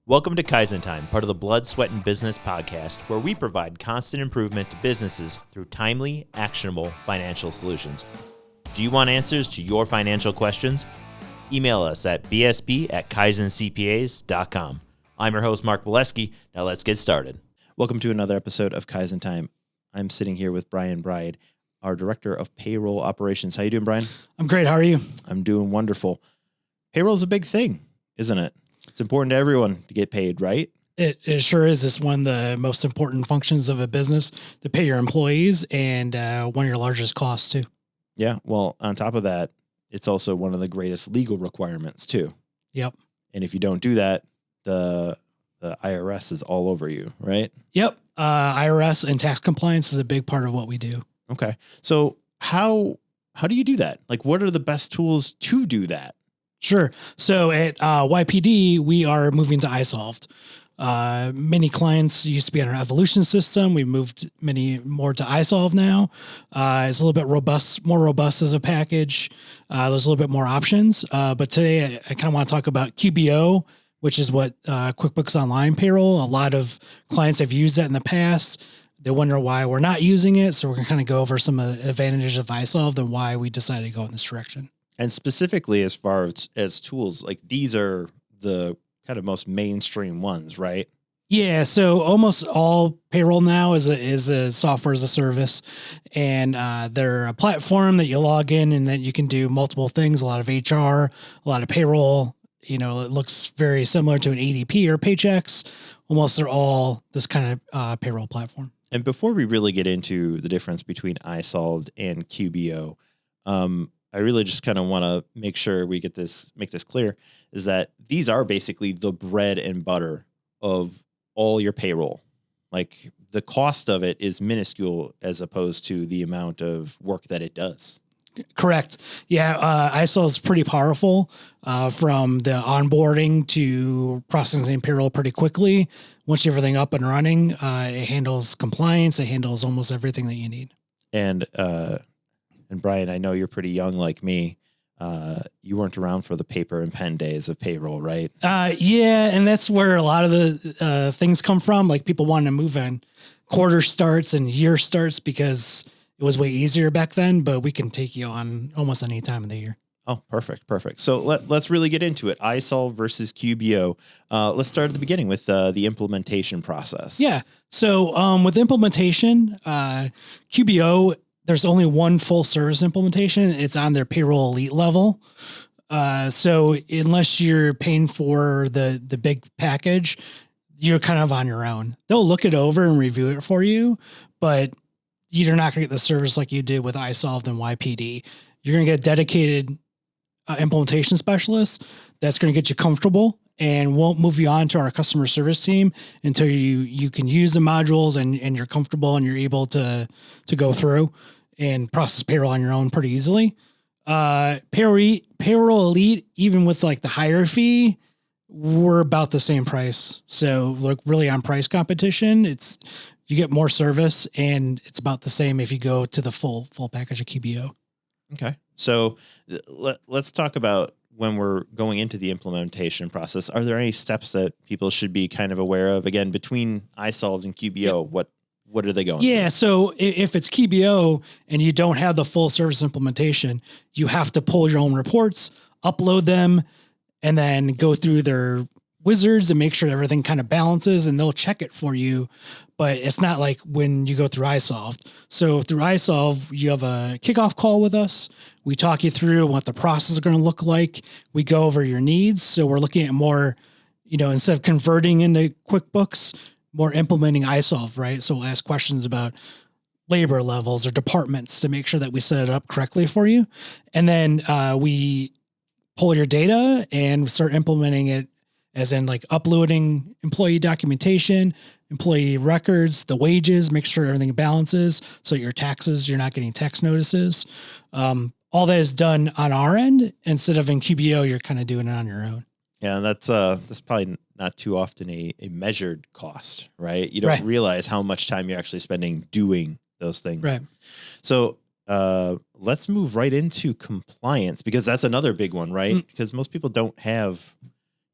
Welcome to Kaizen Time, part of the Blood, Sweat, and Business podcast, where we provide constant improvement to businesses through timely, actionable financial solutions. Do you want answers to your financial questions? Email us at bsp@kaizencpas.com. I'm your host, Mark Valesky. Now let's get started. Welcome to another episode of Kaizen Time. I'm sitting here with Brian Bride, our Director of Payroll Operations. How you doing, Brian? I'm great. How are you? I'm doing wonderful. Payroll is a big thing, isn't it? It's important to everyone to get paid, right? It sure is. It's one of the most important functions of a business to pay your employees and one of your largest costs too. Yeah. Well, on top of that, it's also one of the greatest legal requirements too. Yep. And if you don't do that, the IRS is all over you, right? Yep. IRS and tax compliance is a big part of what we do. Okay. So how do you do that? Like, what are the best tools to do that? Sure. So at YPD, we are moving to iSolved. Many clients used to be on our Evolution system. We moved many more to iSolved now. It's a little bit more robust as a package. There's a little bit more options. But today I kind of want to talk about QBO, which is what QuickBooks Online payroll. A lot of clients have used that in the past. They wonder why we're not using it. So we're going to kind of go over some of the advantages of iSolved and why we decided to go in this direction. And specifically as far as tools, like these are the kind of most mainstream ones, right? Yeah. So almost all payroll now is a software as a service, and they're a platform that you log in and that you can do multiple things. A lot of HR, a lot of payroll. You know, it looks very similar to an ADP or Paychex. Almost they're all this kind of payroll platform. And before we really get into the difference between iSolved and QBO, I really just kind of want to make sure we make this clear, is that these are basically the bread and butter of all your payroll. Like the cost of it is minuscule as opposed to the amount of work that it does. Correct. Yeah. iSolved is pretty powerful from the onboarding to processing payroll pretty quickly. Once you have everything up and running, it handles compliance. It handles almost everything that you need. And Brian, I know you're pretty young like me. You weren't around for the paper and pen days of payroll, right? Yeah. And that's where a lot of the things come from. Like people wanting to move on quarter starts and year starts because it was way easier back then, but we can take you on almost any time of the year. Oh, perfect. So let's really get into it. iSolved versus QBO. Let's start at the beginning with the implementation process. Yeah. So with implementation, QBO, there's only one full service implementation. It's on their payroll elite level. So unless you're paying for the big package, you're kind of on your own. They'll look it over and review it for you, but you're not going to get the service like you did with iSolved and YPD. You're going to get a dedicated implementation specialist that's going to get you comfortable and won't move you on to our customer service team until you can use the modules and you're comfortable and you're able to go through and process payroll on your own pretty easily. Payroll Elite, even with like the higher fee, we're about the same price. So look, really on price competition, you get more service and it's about the same if you go to the full package of QBO. Okay. So let's talk about when we're going into the implementation process. Are there any steps that people should be kind of aware of? Again, between iSolved and QBO, Yep. What are they going Yeah. through? So if it's QBO and you don't have the full service implementation, you have to pull your own reports, upload them, and then go through their wizards and make sure everything kind of balances and they'll check it for you. But it's not like when you go through iSolved. So through iSolved, you have a kickoff call with us. We talk you through what the process is going to look like. We go over your needs. So we're looking at more, instead of converting into QuickBooks, more implementing iSolved, right? So we'll ask questions about labor levels or departments to make sure that we set it up correctly for you. And then we pull your data and start implementing it, as in like uploading employee documentation, employee records, the wages, make sure everything balances. So your taxes, you're not getting tax notices. All that is done on our end instead of in QBO, you're kind of doing it on your own. Yeah, and that's probably not too often a measured cost, right? You don't Right. realize how much time you're actually spending doing those things. Right. So let's move right into compliance because that's another big one, right? Because most people don't have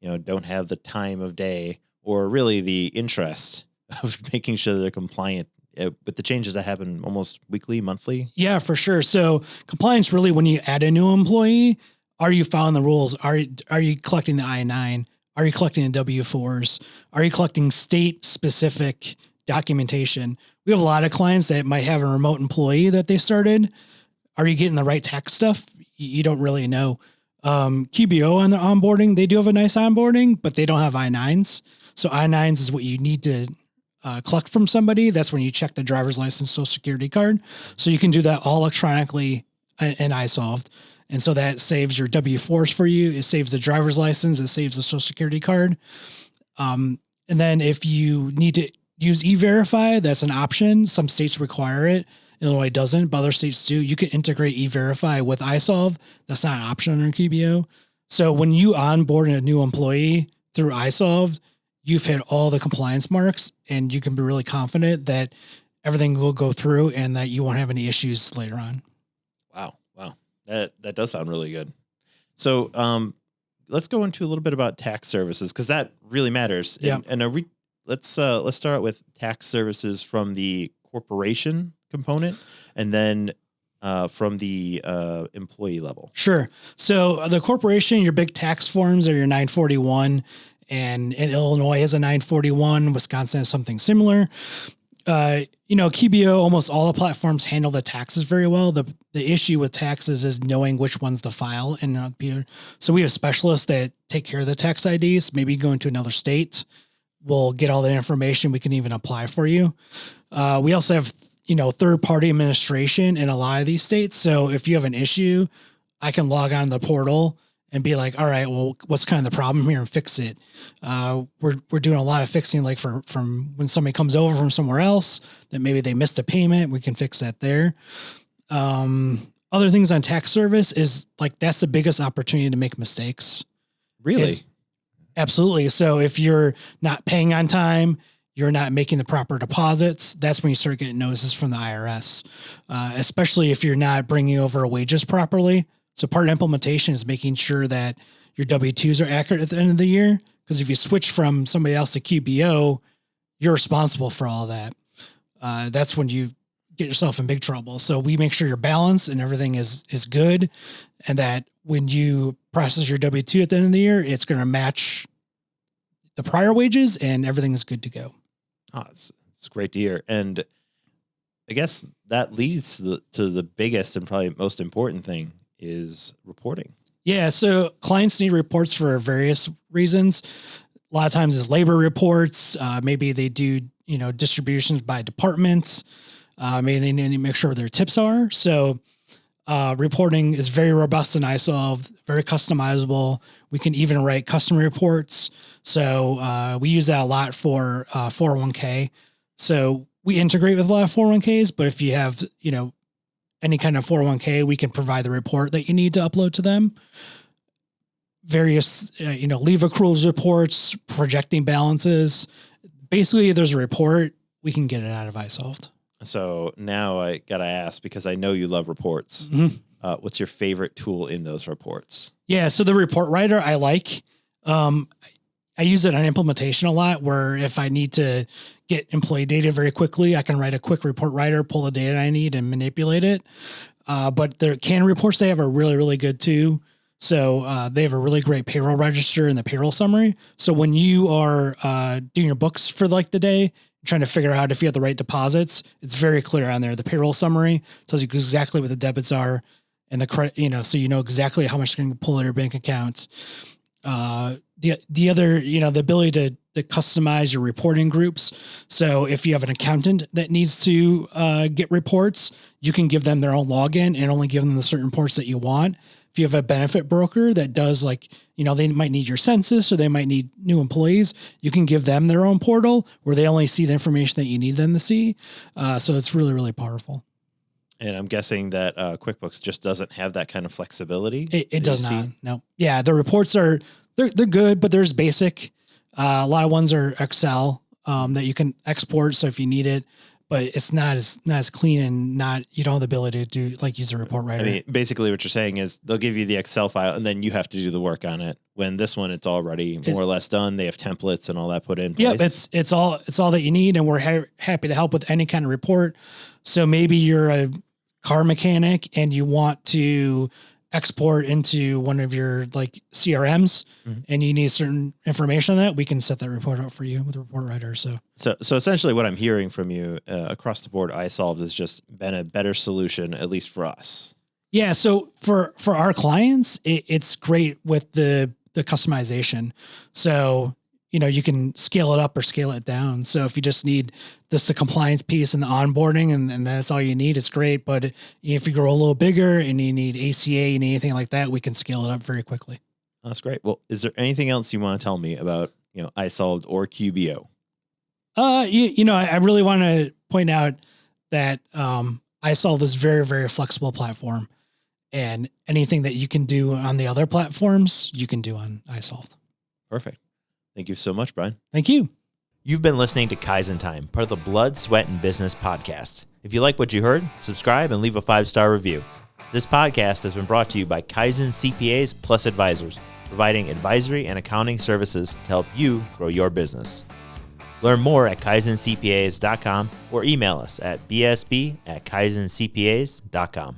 don't have the time of day or really the interest of making sure they're compliant with the changes that happen almost weekly, monthly. Yeah, for sure. So compliance really, when you add a new employee, are you following the rules? Are you collecting the I-9? Are you collecting the W-4s? Are you collecting state specific documentation? We have a lot of clients that might have a remote employee that they started. Are you getting the right tax stuff? You don't really know. QBO on their onboarding, they do have a nice onboarding, but they don't have I-9s. So I-9s is what you need to collect from somebody. That's when you check the driver's license, social security card. So you can do that all electronically in iSolved. And so that saves your W-4s for you. It saves the driver's license. It saves the social security card. And then if you need to use E-Verify, that's an option. Some states require it. Illinois doesn't, but other states do. You can integrate E-Verify with iSolved. That's not an option under QBO. So when you onboard a new employee through iSolved, you've hit all the compliance marks, and you can be really confident that everything will go through and that you won't have any issues later on. Wow. That does sound really good. So let's go into a little bit about tax services, because that really matters. Yeah. And let's start out with tax services from the corporation component, and then from the employee level. Sure. So the corporation, your big tax forms are your 941, and Illinois has a 941. Wisconsin has something similar. QBO, almost all the platforms handle the taxes very well. The issue with taxes is knowing which one's the file. And so we have specialists that take care of the tax IDs. Maybe going to another state, we'll get all that information. We can even apply for you. We also have, third-party administration in a lot of these states. So if you have an issue, I can log on to the portal and be like, all right, well, what's kind of the problem here, and fix it. We're doing a lot of fixing, like from when somebody comes over from somewhere else that maybe they missed a payment, we can fix that there. Other things on tax service is like, that's the biggest opportunity to make mistakes. Really? Absolutely. So if you're not paying on time, you're not making the proper deposits, that's when you start getting notices from the IRS, especially if you're not bringing over wages properly. So part of implementation is making sure that your W-2s are accurate at the end of the year. Because if you switch from somebody else to QBO, you're responsible for all that. That's when you get yourself in big trouble. So we make sure your balance and everything is good, and that when you process your W-2 at the end of the year, it's going to match the prior wages and everything is good to go. Oh, it's great to hear. And I guess that leads to the biggest and probably most important thing is reporting. Yeah. So clients need reports for various reasons. A lot of times it's labor reports. Maybe they do, distributions by departments. Maybe they need to make sure where their tips are. So reporting is very robust in iSolved, very customizable. We can even write custom reports. So we use that a lot for 401k. So we integrate with a lot of 401ks, but if you have, any kind of 401k, we can provide the report that you need to upload to them. Various, leave accruals reports, projecting balances. Basically, if there's a report, we can get it out of iSolved. So now I got to ask, because I know you love reports. Mm-hmm. What's your favorite tool in those reports? Yeah. So the report writer I like. I use it on implementation a lot, where if I need to get employee data very quickly, I can write a quick report writer, pull the data I need and manipulate it. But their CAN reports they have are really, really good too. So they have a really great payroll register and the payroll summary. So when you are doing your books for like the day, trying to figure out if you have the right deposits, it's very clear on there. The payroll summary tells you exactly what the debits are and the credit, so you know exactly how much you can pull out of your bank account. The other, the ability to customize your reporting groups. So if you have an accountant that needs to get reports, you can give them their own login and only give them the certain reports that you want. If you have a benefit broker that does they might need your census or they might need new employees, you can give them their own portal where they only see the information that you need them to see. So it's really, really powerful. And I'm guessing that QuickBooks just doesn't have that kind of flexibility. It does not. No. Yeah. The reports they're good, but there's basic. A lot of ones are Excel that you can export. So if you need it, but it's not as clean, and you don't have the ability to do like use a report writer. I mean, basically what you're saying is they'll give you the Excel file and then you have to do the work on it. When this one, it's already more or less done. They have templates and all that put in place. Yep, it's all that you need, and we're happy to help with any kind of report. So maybe you're a car mechanic and you want to export into one of your like CRMs, and you need certain information on that, we can set that report out for you with a report writer. So essentially what I'm hearing from you across the board, iSolved has just been a better solution, at least for us. Yeah. So for our clients, it's great with the customization. So, you can scale it up or scale it down. So if you just need the compliance piece and the onboarding and that's all you need, it's great. But if you grow a little bigger and you need ACA and anything like that, we can scale it up very quickly. That's great. Well, is there anything else you want to tell me about, iSolved or QBO? I really want to point out that iSolved is very, very flexible platform, and anything that you can do on the other platforms, you can do on iSolved. Perfect. Thank you so much, Brian. Thank you. You've been listening to Kaizen Time, part of the Blood, Sweat, and Business podcast. If you like what you heard, subscribe and leave a 5-star review. This podcast has been brought to you by Kaizen CPAs Plus Advisors, providing advisory and accounting services to help you grow your business. Learn more at kaizencpas.com or email us at bsb@kaizencpas.com.